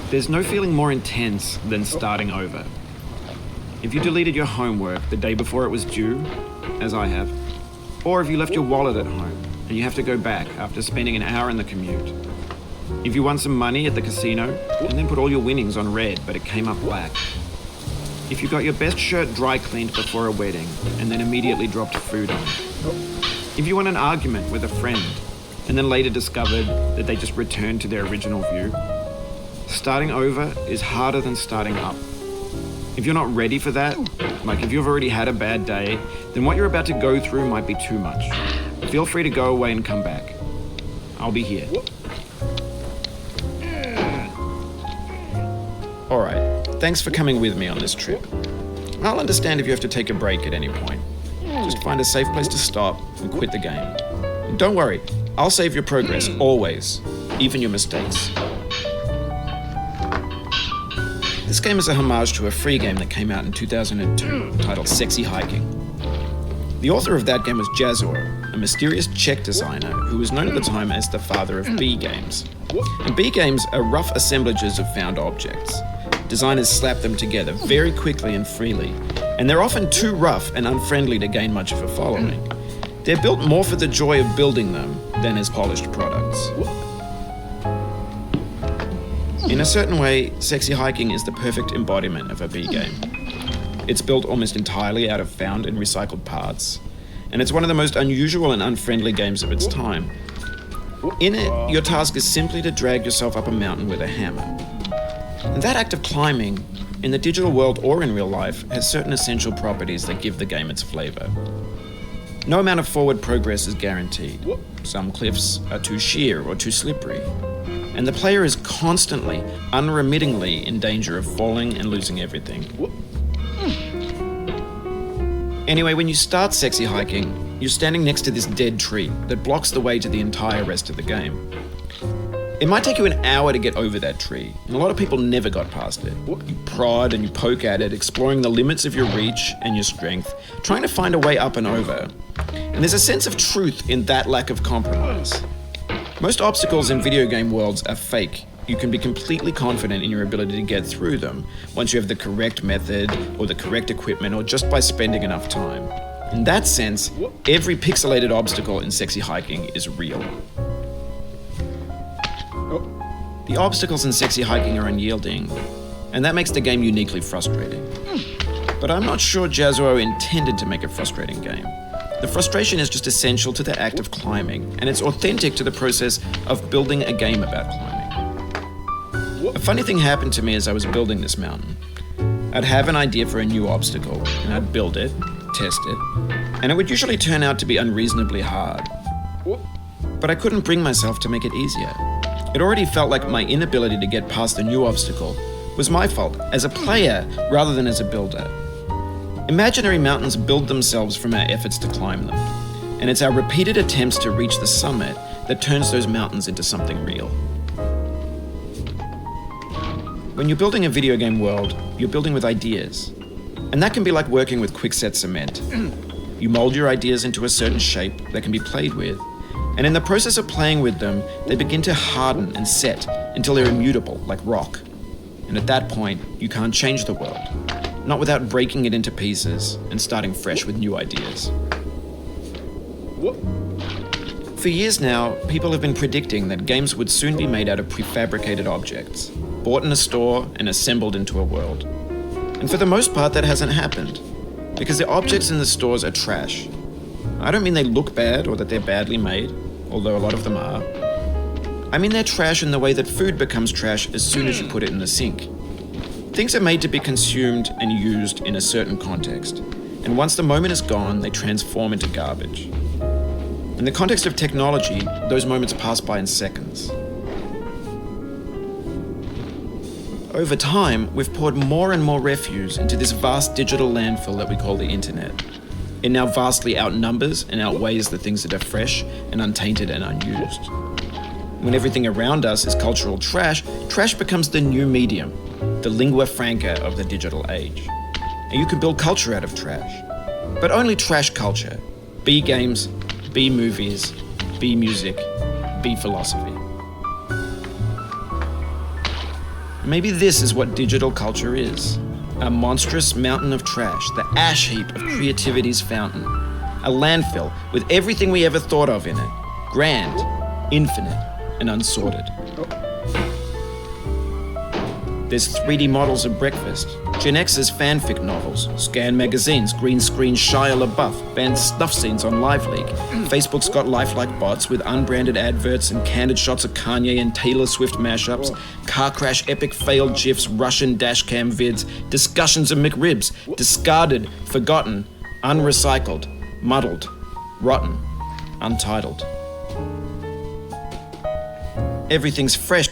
There's no feeling more intense than starting over. If you deleted your homework the day before it was due, as I have, or if you left your wallet at home and you have to go back after spending an hour in the commute. If you won some money at the casino and then put all your winnings on red but it came up black. If you got your best shirt dry cleaned before a wedding and then immediately dropped food on it. If you won an argument with a friend and then later discovered that they just returned to their original view. Starting over is harder than starting up. If you're not ready for that, like if you've already had a bad day, then what you're about to go through might be too much. Feel free to go away and come back. I'll be here. Alright, thanks for coming with me on this trip. I'll understand if you have to take a break at any point. Just find a safe place to stop and quit the game. And don't worry, I'll save your progress, always, even your mistakes. This game is a homage to a free game that came out in 2002 titled Sexy Hiking. The author of that game was Jazuo, a mysterious Czech designer who was known at the time as the father of B games. And B games are rough assemblages of found objects. Designers slap them together very quickly and freely, and they're often too rough and unfriendly to gain much of a following. They're built more for the joy of building them than as polished products. In a certain way, Sexy Hiking is the perfect embodiment of a B game. It's built almost entirely out of found and recycled parts, and it's one of the most unusual and unfriendly games of its time. In it, your task is simply to drag yourself up a mountain with a hammer. And that act of climbing, in the digital world or in real life, has certain essential properties that give the game its flavor. No amount of forward progress is guaranteed. Some cliffs are too sheer or too slippery. And the player is constantly, unremittingly in danger of falling and losing everything. Anyway, when you start Sexy Hiking, you're standing next to this dead tree that blocks the way to the entire rest of the game. It might take you an hour to get over that tree, and a lot of people never got past it. You prod and you poke at it, exploring the limits of your reach and your strength, trying to find a way up and over. And there's a sense of truth in that lack of compromise. Most obstacles in video game worlds are fake. You can be completely confident in your ability to get through them once you have the correct method or the correct equipment or just by spending enough time. In that sense, every pixelated obstacle in Sexy Hiking is real. The obstacles in Sexy Hiking are unyielding, and that makes the game uniquely frustrating. But I'm not sure Jazuo intended to make a frustrating game. The frustration is just essential to the act of climbing, and it's authentic to the process of building a game about climbing. A funny thing happened to me as I was building this mountain. I'd have an idea for a new obstacle, and I'd build it, test it, and it would usually turn out to be unreasonably hard. But I couldn't bring myself to make it easier. It already felt like my inability to get past the new obstacle was my fault as a player rather than as a builder. Imaginary mountains build themselves from our efforts to climb them, and it's our repeated attempts to reach the summit that turns those mountains into something real. When you're building a video game world, you're building with ideas, and that can be like working with quickset cement. You mold your ideas into a certain shape that can be played with, and in the process of playing with them, they begin to harden and set until they're immutable, like rock. And at that point, you can't change the world. Not without breaking it into pieces and starting fresh with new ideas. For years now, people have been predicting that games would soon be made out of prefabricated objects, bought in a store and assembled into a world. And for the most part, that hasn't happened, because the objects in the stores are trash. I don't mean they look bad or that they're badly made, although a lot of them are. I mean they're trash in the way that food becomes trash as soon as you put it in the sink. Things are made to be consumed and used in a certain context, and once the moment is gone, they transform into garbage. In the context of technology, those moments pass by in seconds. Over time, we've poured more and more refuse into this vast digital landfill that we call the internet. It now vastly outnumbers and outweighs the things that are fresh and untainted and unused. When everything around us is cultural trash, trash becomes the new medium, the lingua franca of the digital age. And you can build culture out of trash. But only trash culture. B games, B movies, B music, B philosophy. Maybe this is what digital culture is. A monstrous mountain of trash, the ash heap of creativity's fountain. A landfill with everything we ever thought of in it. Grand, infinite, and unsorted. There's 3D models of breakfast, Gen X's fanfic novels, Scan magazines, green screen Shia LaBeouf, banned stuff scenes on Live League. Facebook's got lifelike bots with unbranded adverts and candid shots of Kanye and Taylor Swift mashups, car crash epic failed GIFs, Russian dashcam vids, discussions of McRibs, discarded, forgotten, unrecycled, muddled, rotten, untitled. Everything's fresh.